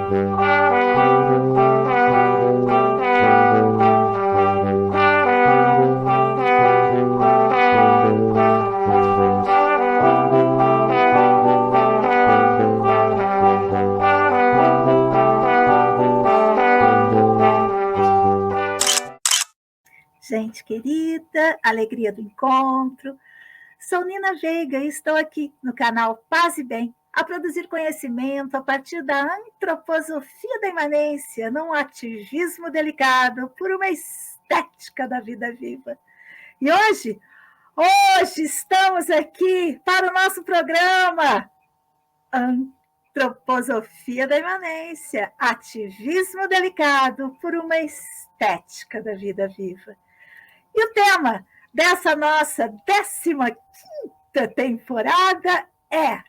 Gente querida, alegria do encontro. Sou Nina Veiga e estou aqui no canal Paz e Bem a produzir conhecimento a partir da antroposofia da imanência, num ativismo delicado por uma estética da vida viva. E hoje estamos aqui para o nosso programa Antroposofia da imanência, ativismo delicado por uma estética da vida viva. E o tema dessa nossa 15ª temporada é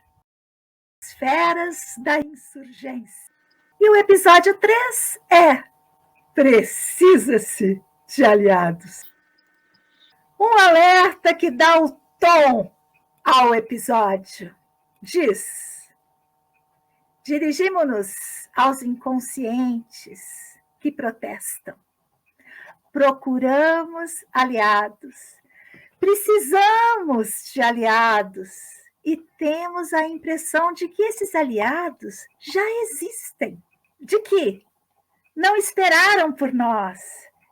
Esferas da Insurgência. E o episódio 3 é Precisa-se de aliados. Um alerta que dá o tom ao episódio. Diz: dirigimos-nos aos inconscientes que protestam. Procuramos aliados, precisamos de aliados e temos a impressão de que esses aliados já existem, de que não esperaram por nós,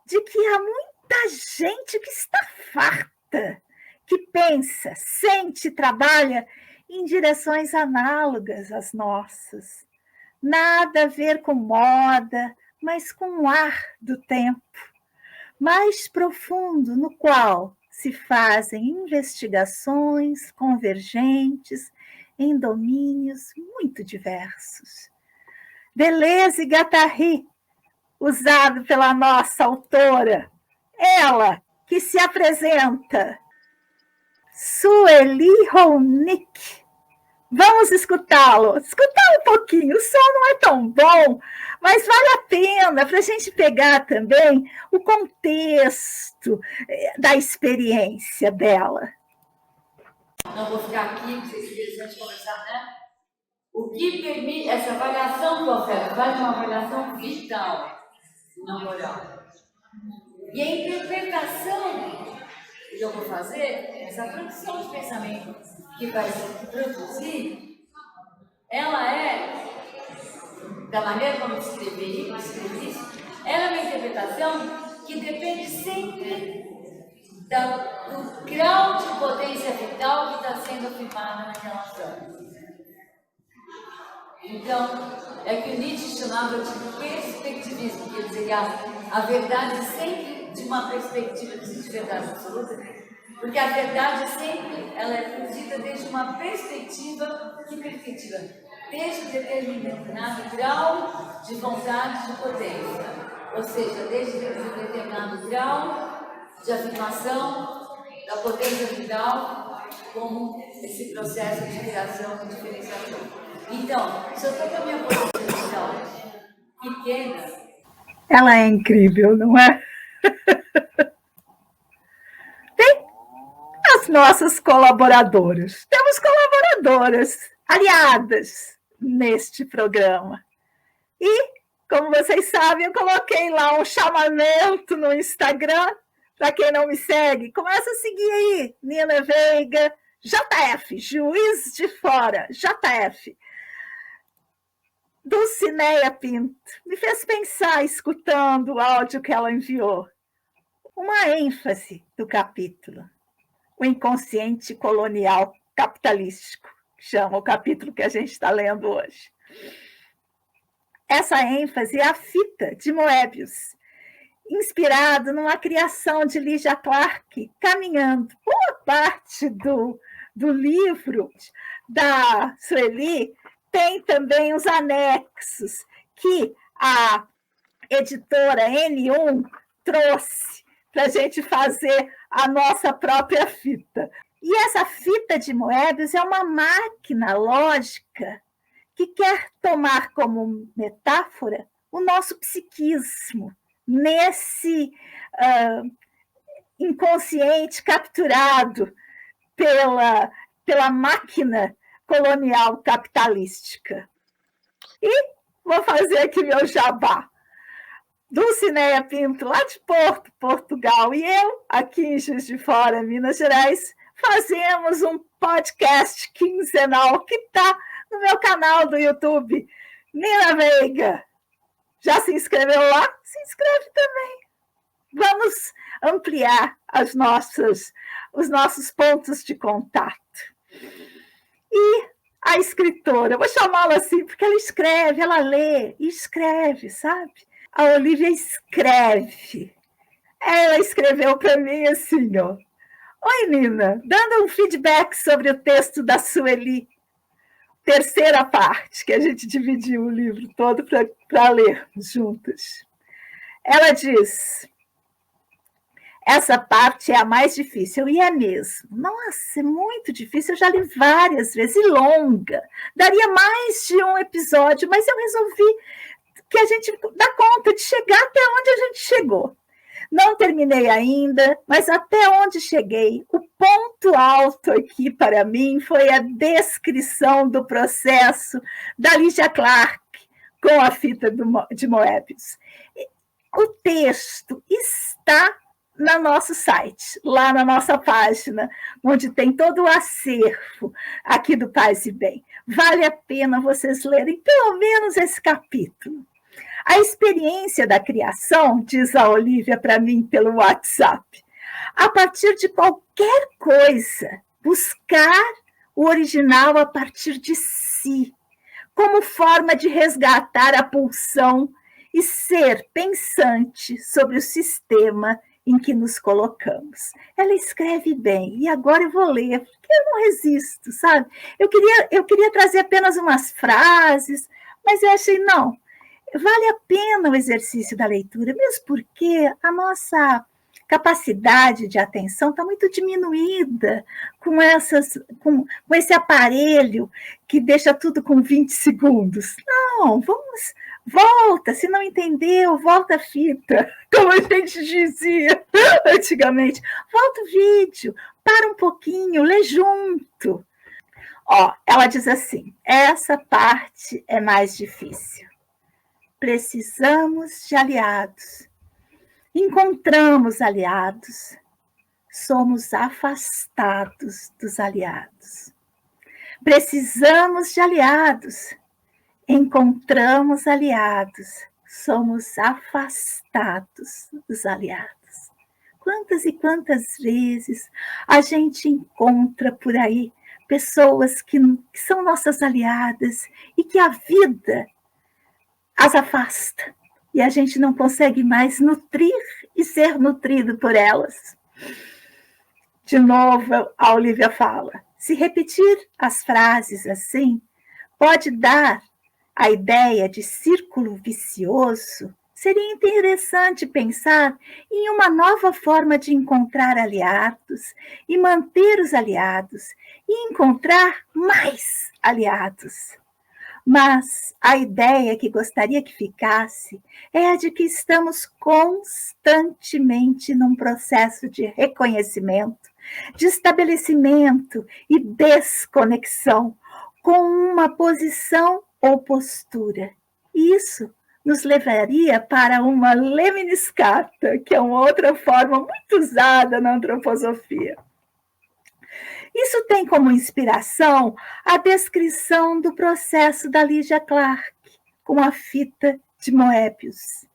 de que há muita gente que está farta, que pensa, sente, trabalha em direções análogas às nossas. Nada a ver com moda, mas com o ar do tempo mais profundo, no qual se fazem investigações convergentes em domínios muito diversos. Deleuze e Guattari, usado pela nossa autora, ela que se apresenta, Sueli Rounik. Vamos escutar um pouquinho. O som não é tão bom, mas vale a pena para a gente pegar também o contexto da experiência dela. Não vou ficar aqui, porque vocês interessante conversar, né? O que permite essa avaliação que oferta? Faz uma avaliação vital, não moral. E a interpretação que eu vou fazer, essa produção de pensamento que vai se produzir, ela é, da maneira como eu escrevi isso, ela é uma interpretação que depende sempre do grau de potência vital que está sendo afirmada naquela ação. Então, é que o Nietzsche chamava de perspectivismo, quer dizer, a verdade sempre de uma perspectiva de verdade absoluta, porque a verdade sempre ela é produzida desde uma perspectiva, desde um determinado grau de vontade de potência, ou seja, desde um determinado grau de afirmação da potência vital como esse processo de criação e diferenciação. Então, se eu estou com a minha potência vital pequena... Ela é incrível, não é? Tem as nossas colaboradoras. Temos colaboradoras, aliadas neste programa. E, como vocês sabem, eu coloquei lá um chamamento no Instagram. Para quem não me segue, começa a seguir aí, Nina Veiga, JF, Juiz de Fora, JF. Dulcineia Pinto, me fez pensar, escutando o áudio que ela enviou. Uma ênfase do capítulo, o inconsciente colonial capitalístico, que chama o capítulo que a gente está lendo hoje. Essa ênfase é a fita de Moebius, inspirado numa criação de Lygia Clark, caminhando. Boa parte do livro da Sueli tem também os anexos que a editora N1 trouxe para a gente fazer a nossa própria fita. E essa fita de Moebius é uma máquina lógica que quer tomar como metáfora o nosso psiquismo, nesse inconsciente capturado pela máquina colonial capitalística. E vou fazer aqui meu jabá. Dulcineia Pinto, lá de Porto, Portugal, e eu, aqui em Juiz de Fora, Minas Gerais, fazemos um podcast quinzenal que está no meu canal do YouTube, Nina Veiga. Já se inscreveu lá? Se inscreve também. Vamos ampliar os nossos pontos de contato. E a escritora, vou chamá-la assim, porque ela escreve, ela lê e escreve, sabe? A Olivia escreve. Ela escreveu para mim assim, ó. Oi, Nina, dando um feedback sobre o texto da Sueli, terceira parte, que a gente dividiu o livro todo para ler juntas. Ela diz, essa parte é a mais difícil, e é mesmo. Nossa, é muito difícil, eu já li várias vezes, e longa. Daria mais de um episódio, mas eu resolvi que a gente dá conta de chegar até onde a gente chegou. Não terminei ainda, mas até onde cheguei, o ponto alto aqui para mim foi a descrição do processo da Lydia Clark com a fita de Moebius. O texto está no nosso site, lá na nossa página, onde tem todo o acervo aqui do Paz e Bem. Vale a pena vocês lerem pelo menos esse capítulo. A experiência da criação, diz a Olivia para mim pelo WhatsApp, a partir de qualquer coisa, buscar o original a partir de si, como forma de resgatar a pulsão e ser pensante sobre o sistema em que nos colocamos. Ela escreve bem, e agora eu vou ler, porque eu não resisto, sabe? Eu queria trazer apenas umas frases, mas eu achei, não, vale a pena o exercício da leitura, mesmo porque a nossa capacidade de atenção está muito diminuída com esse aparelho que deixa tudo com 20 segundos. Não, volta, se não entendeu, volta a fita, como a gente dizia antigamente. Volta o vídeo, para um pouquinho, lê junto. Ó, ela diz assim, essa parte é mais difícil. Precisamos de aliados. Encontramos aliados. Somos afastados dos aliados. Precisamos de aliados. Encontramos aliados. Somos afastados dos aliados. Quantas e quantas vezes a gente encontra por aí pessoas que são nossas aliadas e que a vida as afasta, e a gente não consegue mais nutrir e ser nutrido por elas. De novo, a Olivia fala, se repetir as frases assim, pode dar a ideia de círculo vicioso. Seria interessante pensar em uma nova forma de encontrar aliados e manter os aliados e encontrar mais aliados. Mas a ideia que gostaria que ficasse é a de que estamos constantemente num processo de reconhecimento, de estabelecimento e desconexão com uma posição ou postura. Isso nos levaria para uma lemniscata, que é uma outra forma muito usada na antroposofia. Isso tem como inspiração a descrição do processo da Lydia Clark com a fita de Moebius.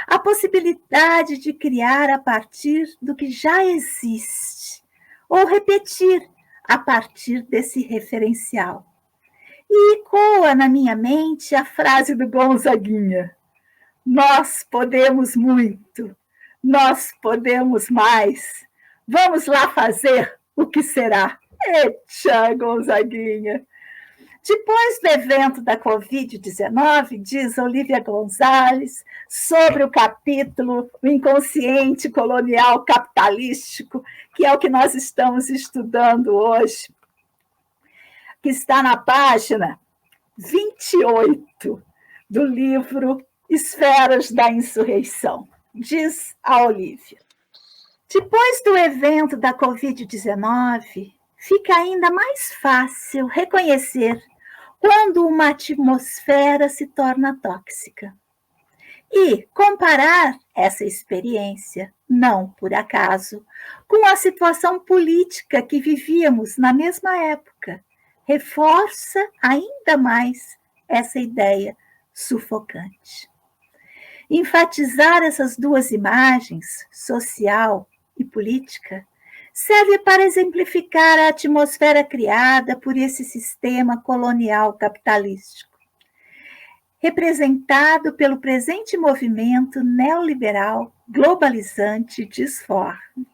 A possibilidade de criar a partir do que já existe, ou repetir a partir desse referencial. E ecoa na minha mente a frase do Gonzaguinha: nós podemos muito, nós podemos mais, vamos lá fazer o que será. Eita, Gonzaguinha! Depois do evento da Covid-19, diz Olivia Gonzalez, sobre o capítulo O Inconsciente Colonial Capitalístico, que é o que nós estamos estudando hoje, que está na página 28 do livro Esferas da Insurreição. Diz a Olivia. Depois do evento da Covid-19, fica ainda mais fácil reconhecer quando uma atmosfera se torna tóxica. E comparar essa experiência, não por acaso, com a situação política que vivíamos na mesma época, reforça ainda mais essa ideia sufocante. Enfatizar essas duas imagens, social e política, serve para exemplificar a atmosfera criada por esse sistema colonial capitalístico, representado pelo presente movimento neoliberal globalizante disforme.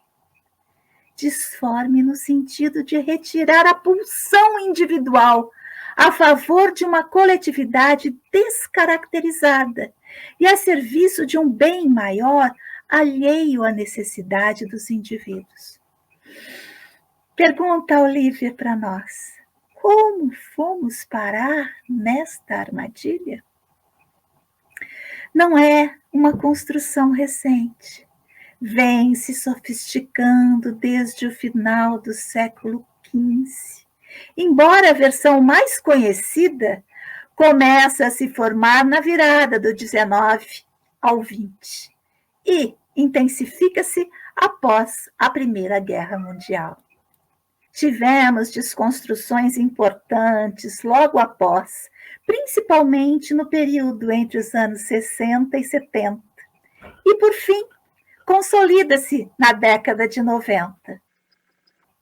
Disforme no sentido de retirar a pulsão individual a favor de uma coletividade descaracterizada e a serviço de um bem maior alheio à necessidade dos indivíduos. Pergunta a Olivia para nós: como fomos parar nesta armadilha? Não é uma construção recente. Vem se sofisticando desde o final do século XV. Embora a versão mais conhecida comece a se formar na virada do XIX ao XX e intensifica-se após a Primeira Guerra Mundial. Tivemos desconstruções importantes logo após, principalmente no período entre os anos 60 e 70. E, por fim, consolida-se na década de 90.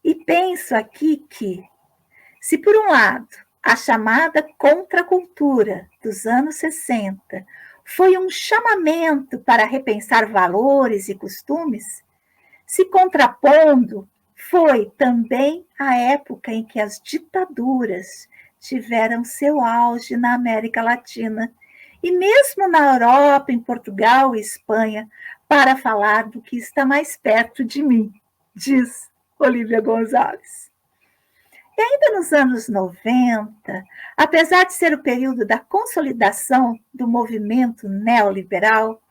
E penso aqui que, se por um lado a chamada contracultura dos anos 60 foi um chamamento para repensar valores e costumes, se contrapondo foi também a época em que as ditaduras tiveram seu auge na América Latina e mesmo na Europa, em Portugal e Espanha, para falar do que está mais perto de mim, diz Olivia Gonzalez. E ainda nos anos 90, apesar de ser o período da consolidação do movimento neoliberal,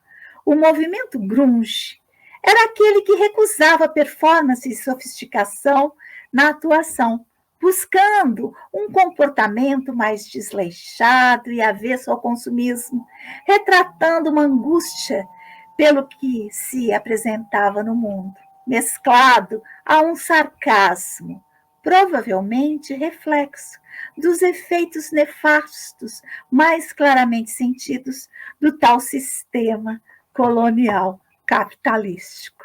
o movimento grunge era aquele que recusava performance e sofisticação na atuação, buscando um comportamento mais desleixado e avesso ao consumismo, retratando uma angústia pelo que se apresentava no mundo, mesclado a um sarcasmo, provavelmente reflexo dos efeitos nefastos mais claramente sentidos do tal sistema colonial capitalístico.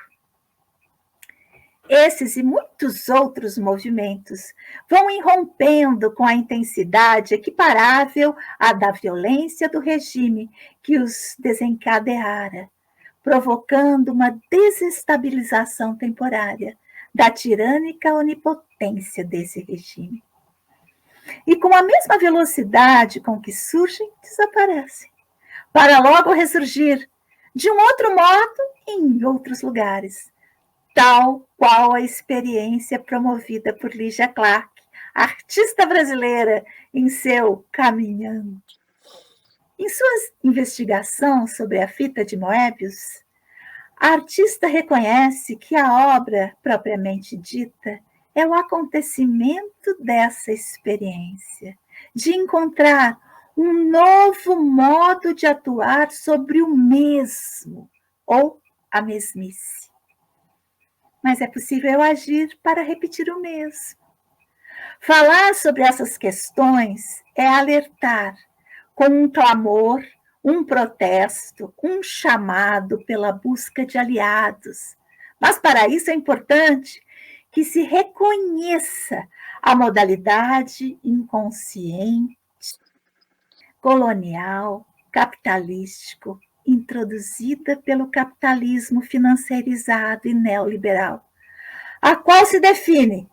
Esses e muitos outros movimentos vão irrompendo com a intensidade equiparável à da violência do regime que os desencadeara, provocando uma desestabilização temporária da tirânica onipotência desse regime. E com a mesma velocidade com que surgem, desaparecem, para logo ressurgir de um outro modo em outros lugares, tal qual a experiência promovida por Lígia Clark, artista brasileira, em seu Caminhando. Em sua investigação sobre a fita de Moebius, a artista reconhece que a obra, propriamente dita, é o acontecimento dessa experiência, de encontrar um novo modo de atuar sobre o mesmo, ou a mesmice. Mas é possível agir para repetir o mesmo. Falar sobre essas questões é alertar com um clamor, um protesto, um chamado pela busca de aliados. Mas para isso é importante que se reconheça a modalidade inconsciente, colonial, capitalístico, introduzida pelo capitalismo financeirizado e neoliberal, a qual se define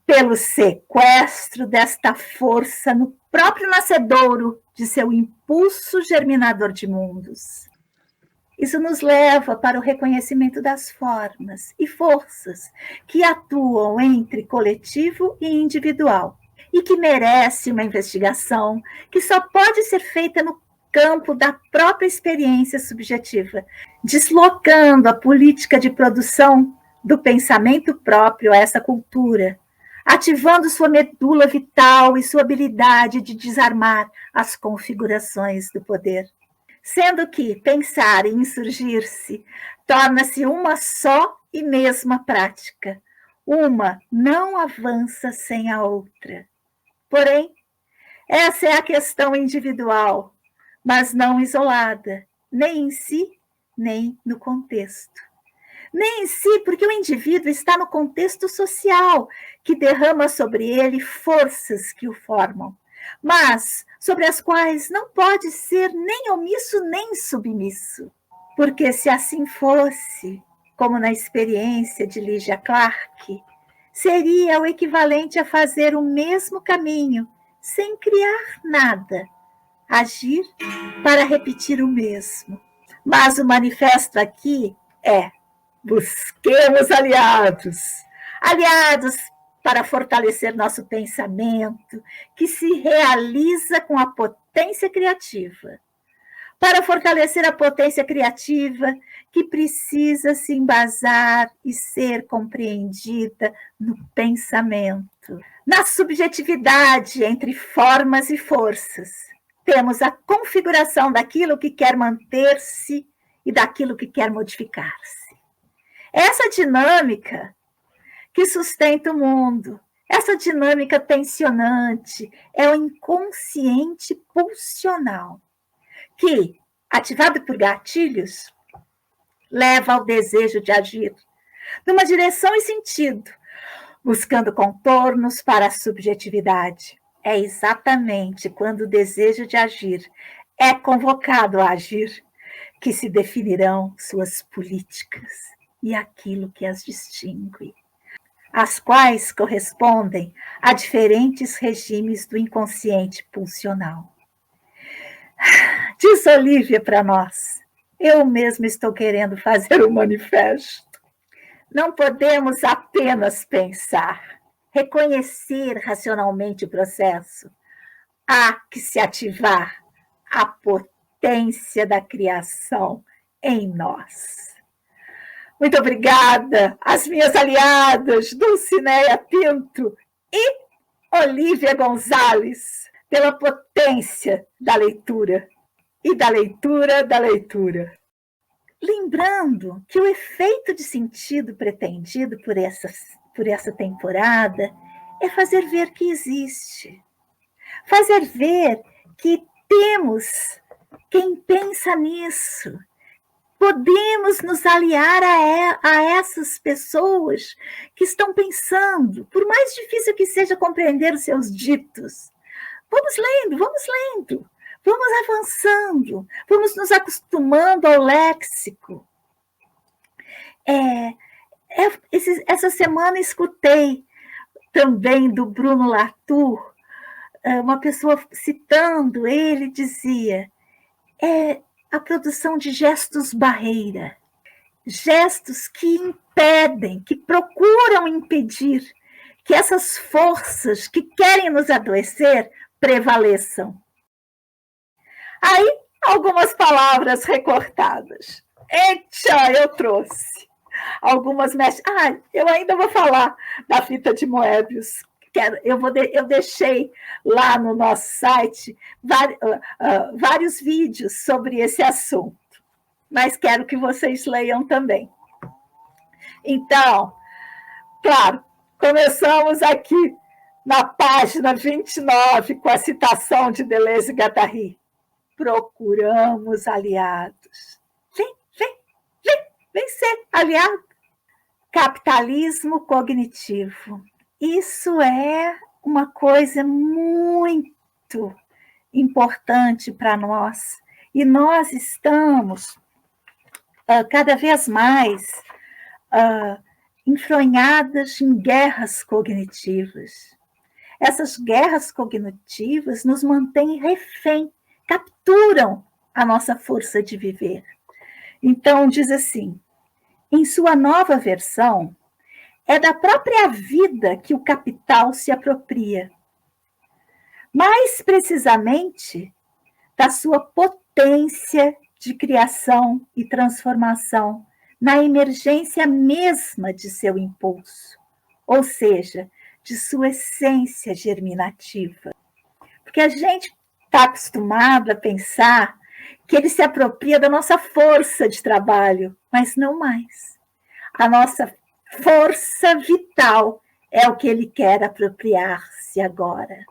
pelo sequestro desta força no próprio nascedouro de seu impulso germinador de mundos. Isso nos leva para o reconhecimento das formas e forças que atuam entre coletivo e individual, e que merece uma investigação que só pode ser feita no campo da própria experiência subjetiva, deslocando a política de produção do pensamento próprio a essa cultura, ativando sua medula vital e sua habilidade de desarmar as configurações do poder. Sendo que pensar em insurgir-se torna-se uma só e mesma prática. Uma não avança sem a outra. Porém, essa é a questão individual, mas não isolada, nem em si, nem no contexto. Nem em si, porque o indivíduo está no contexto social, que derrama sobre ele forças que o formam, mas sobre as quais não pode ser nem omisso nem submisso. Porque se assim fosse, como na experiência de Lygia Clark, seria o equivalente a fazer o mesmo caminho, sem criar nada, agir para repetir o mesmo. Mas o manifesto aqui é: busquemos aliados, aliados para fortalecer nosso pensamento, que se realiza com a potência criativa. Para fortalecer a potência criativa, que precisa se embasar e ser compreendida no pensamento, na subjetividade entre formas e forças. Temos a configuração daquilo que quer manter-se e daquilo que quer modificar-se. Essa dinâmica que sustenta o mundo, essa dinâmica tensionante, é o inconsciente pulsional, que, ativado por gatilhos, leva ao desejo de agir numa direção e sentido, buscando contornos para a subjetividade. É exatamente quando o desejo de agir é convocado a agir que se definirão suas políticas e aquilo que as distingue, as quais correspondem a diferentes regimes do inconsciente pulsional. Diz Olívia para nós: eu mesmo estou querendo fazer um manifesto. Não podemos apenas pensar, reconhecer racionalmente o processo. Há que se ativar a potência da criação em nós. Muito obrigada às minhas aliadas, Dulcineia Pinto e Olívia Gonzalez, pela potência da leitura e da leitura da leitura. Lembrando que o efeito de sentido pretendido por essa temporada é fazer ver que existe, fazer ver que temos quem pensa nisso. Podemos nos aliar a essas pessoas que estão pensando, por mais difícil que seja compreender os seus ditos. Vamos lendo, vamos avançando, vamos nos acostumando ao léxico. Essa semana escutei também do Bruno Latour, uma pessoa citando, ele dizia, a produção de gestos barreira, gestos que impedem, que procuram impedir que essas forças que querem nos adoecer prevaleçam. Aí, algumas palavras recortadas. Eita, eu trouxe. Algumas mexem. Eu ainda vou falar da fita de Moebius. Eu deixei lá no nosso site vários vídeos sobre esse assunto, mas quero que vocês leiam também. Então, claro, começamos aqui na página 29 com a citação de Deleuze e Guattari. Procuramos aliados. Vem ser aliado. Capitalismo cognitivo. Isso é uma coisa muito importante para nós. E nós estamos cada vez mais enfronhadas em guerras cognitivas. Essas guerras cognitivas nos mantêm refém, capturam a nossa força de viver. Então, diz assim, em sua nova versão, é da própria vida que o capital se apropria. Mais precisamente, da sua potência de criação e transformação na emergência mesma de seu impulso, ou seja, de sua essência germinativa. Porque a gente está acostumado a pensar que ele se apropria da nossa força de trabalho, mas não mais. A nossa força vital é o que ele quer apropriar-se agora.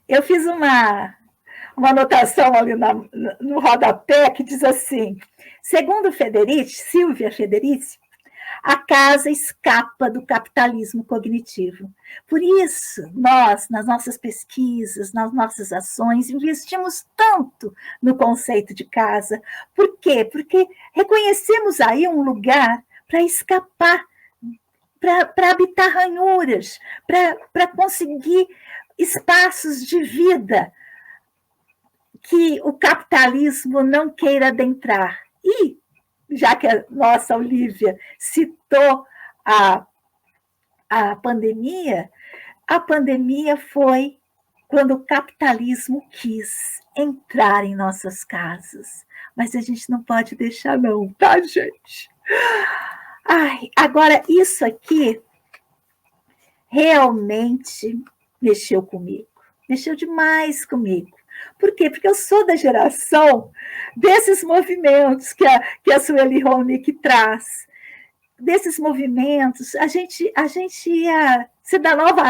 Eu fiz uma anotação ali no rodapé que diz assim: segundo Silvia Federici, a casa escapa do capitalismo cognitivo. Por isso, nós, nas nossas pesquisas, nas nossas ações, investimos tanto no conceito de casa. Por quê? Porque reconhecemos aí um lugar para escapar, para habitar ranhuras, para conseguir espaços de vida que o capitalismo não queira adentrar. E, já que a nossa Olívia citou a pandemia foi quando o capitalismo quis entrar em nossas casas. Mas a gente não pode deixar não, tá, gente? Agora, isso aqui realmente mexeu comigo. Mexeu demais comigo. Por quê? Porque eu sou da geração desses movimentos que a Sueli Honig traz. Desses movimentos, a gente ia ser da nova...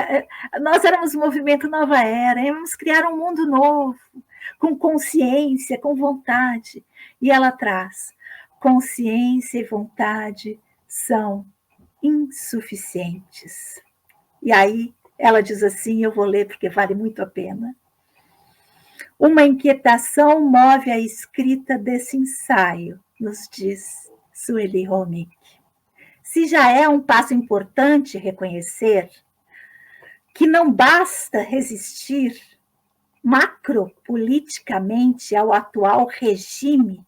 Nós éramos o movimento Nova Era, íamos criar um mundo novo, com consciência, com vontade. E ela traz: consciência e vontade são insuficientes. E aí ela diz assim, eu vou ler porque vale muito a pena. Uma inquietação move a escrita desse ensaio, nos diz Sueli Honig. Se já é um passo importante reconhecer que não basta resistir macropoliticamente ao atual regime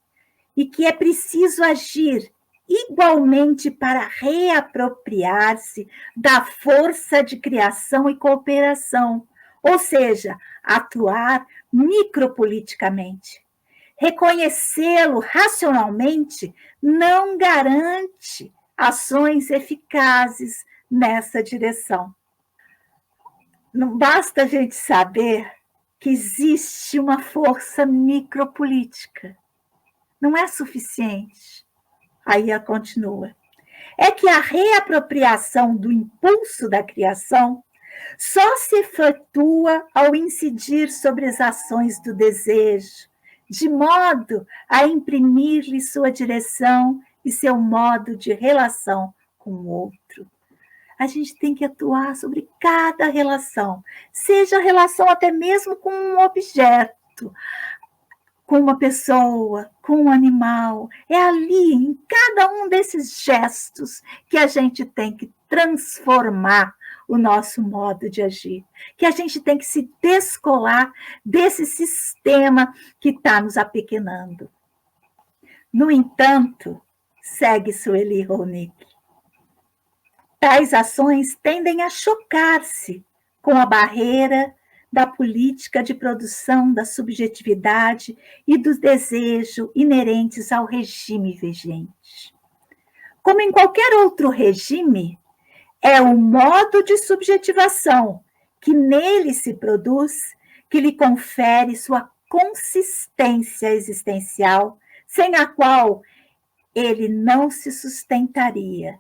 e que é preciso agir igualmente para reapropriar-se da força de criação e cooperação, ou seja, atuar micropoliticamente. Reconhecê-lo racionalmente não garante ações eficazes nessa direção. Não basta a gente saber que existe uma força micropolítica. Não é suficiente. Aí ela continua. É que a reapropriação do impulso da criação só se efetua ao incidir sobre as ações do desejo, de modo a imprimir-lhe sua direção e seu modo de relação com o outro. A gente tem que atuar sobre cada relação, seja a relação até mesmo com um objeto, com uma pessoa, com um animal. É ali, em cada um desses gestos, que a gente tem que transformar o nosso modo de agir, que a gente tem que se descolar desse sistema que está nos apequenando. No entanto, segue Sueli Honig, tais ações tendem a chocar-se com a barreira da política de produção da subjetividade e do desejo inerentes ao regime vigente. Como em qualquer outro regime, é o modo de subjetivação que nele se produz que lhe confere sua consistência existencial, sem a qual ele não se sustentaria.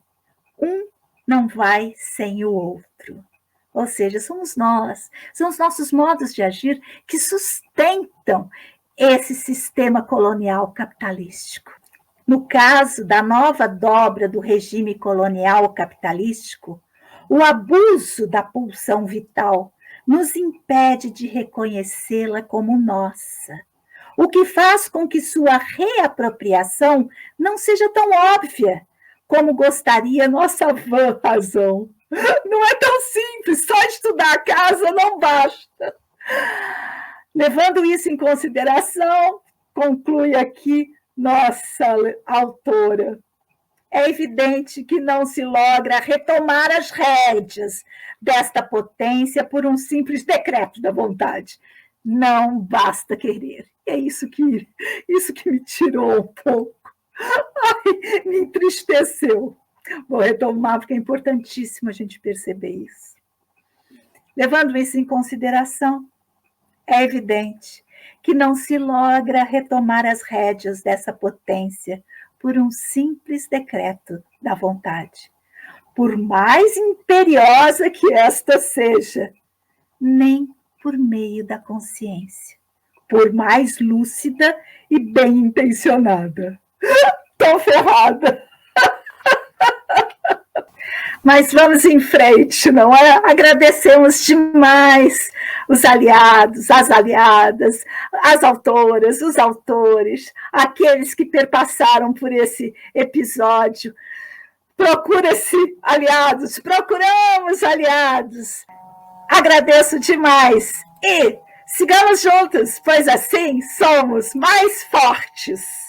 Um não vai sem o outro. Ou seja, somos nós, são os nossos modos de agir que sustentam esse sistema colonial capitalístico. No caso da nova dobra do regime colonial capitalístico, o abuso da pulsão vital nos impede de reconhecê-la como nossa, o que faz com que sua reapropriação não seja tão óbvia como gostaria nossa vã razão. Não é tão simples, só estudar a casa não basta. Levando isso em consideração, conclui aqui nossa autora. É evidente que não se logra retomar as rédeas desta potência por um simples decreto da vontade. Não basta querer. É isso que me tirou um pouco. Ai, me entristeceu. Vou retomar, porque é importantíssimo a gente perceber isso. Levando isso em consideração, é evidente que não se logra retomar as rédeas dessa potência por um simples decreto da vontade, por mais imperiosa que esta seja, nem por meio da consciência, por mais lúcida e bem intencionada. Tô ferrada! Mas vamos em frente, não é? Agradecemos demais os aliados, as aliadas, as autoras, os autores, aqueles que perpassaram por esse episódio. Procura-se aliados, procuramos aliados. Agradeço demais e sigamos juntos, pois assim somos mais fortes.